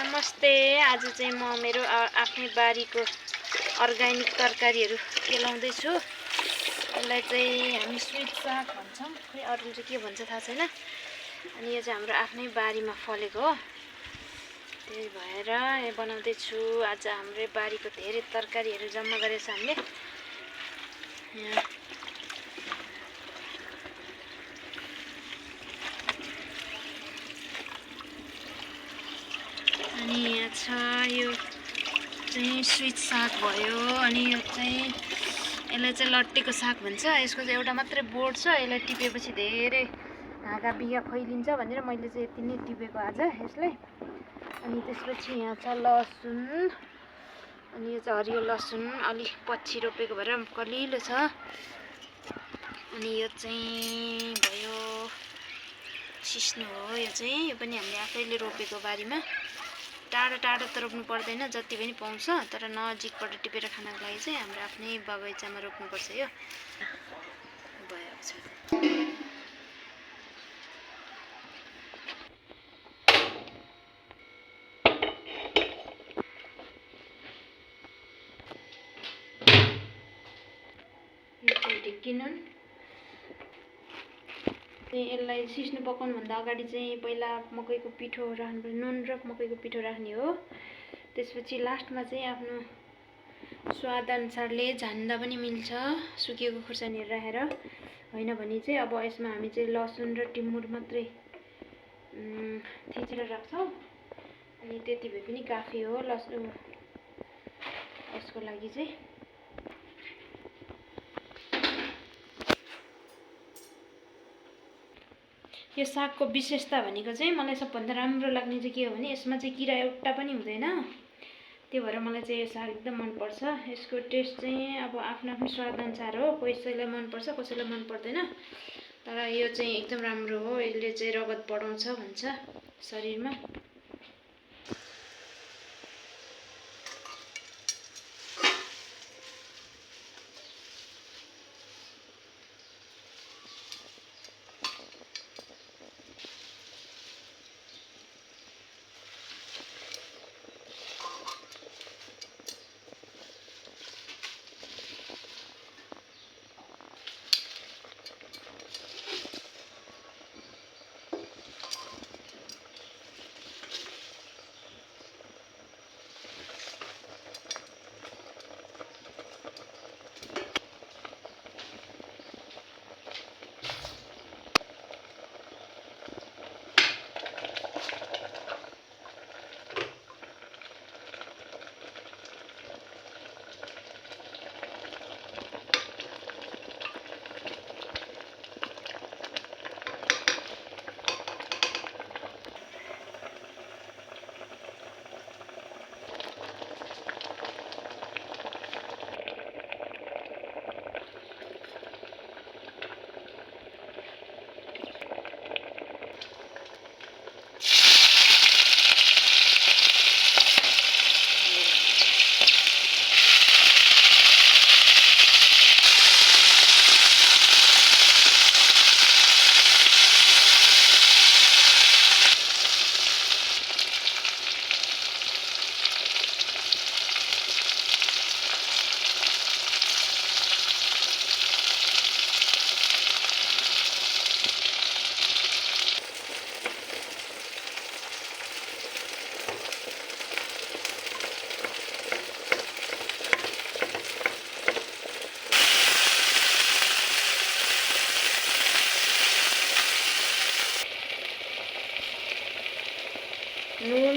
नमस्ते। आज चाहिँ म मेरो आफ्नै बारीको अर्ग्यानिक तरकारीहरू केलाउँदैछु। यसलाई चाहिँ हामी स्विट साग भन्छौँ, खै अरूले चाहिँ के भन्छ थाहा छैन। अनि यो चाहिँ हाम्रो आफ्नै बारीमा फलेको हो, त्यही भएर यो बनाउँदैछु। आज हाम्रो बारीको धेरै तरकारीहरू जम्मा गरेछ हामीले। अनि यहाँ छ यो चाहिँ स्विट साग भयो। अनि यो चाहिँ यसलाई चाहिँ लट्टेको साग भन्छ। यसको चाहिँ एउटा मात्रै बोट छ, यसलाई टिपेपछि धेरै हाँगा बिगा फैलिन्छ भनेर मैले चाहिँ यति नै टिपेको आज यसलाई। अनि त्यसपछि यहाँ छ लसुन, अनि यो चाहिँ हरियो लसुन अलि पछि रोपेको भएर कलिलो छ। अनि यो चाहिँ भयो सिस्नो हो, यो पनि हामीले आफैले रोपेको बारीमा। टाढो टाढो त रोप्नु पर्दैन, जति पनि पाउँछ, तर नजिकबाट टिपेर खानको लागि चाहिँ हाम्रो आफ्नै बगैँचामा रोप्नुपर्छ। यो भएको छ। यो चाहिँ ढिक्की नुन। यसलाई सिस्नो पकाउनुभन्दा अगाडि चाहिँ पहिला मकैको पिठो राख्नु, नुन र मकैको पिठो राख्ने हो। त्यसपछि लास्टमा चाहिँ आफ्नो स्वाद अनुसारले झान्दा पनि मिल्छ, सुकेको खुर्सानीहरू राखेर। होइन भने चाहिँ अब यसमा हामी चाहिँ लसुन र टिमुर मात्रै थिचेर राख्छौँ। अनि त्यति भए पनि काफी हो लसुन यसको लागि चाहिँ। यो सागको विशेषता भनेको चाहिँ मलाई सबभन्दा राम्रो लाग्ने चाहिँ के हो भने यसमा चाहिँ किरा एउटा पनि हुँदैन। त्यो भएर मलाई चाहिँ यो साग एकदम मनपर्छ। यसको टेस्ट चाहिँ अब आफ्नो आफ्नो स्वाद अनुसार हो, कसैलाई मनपर्छ कसैलाई मन पर्दैन, तर यो चाहिँ एकदम राम्रो हो। यसले चाहिँ रगत बढाउँछ भन्छ शरीरमा। नुन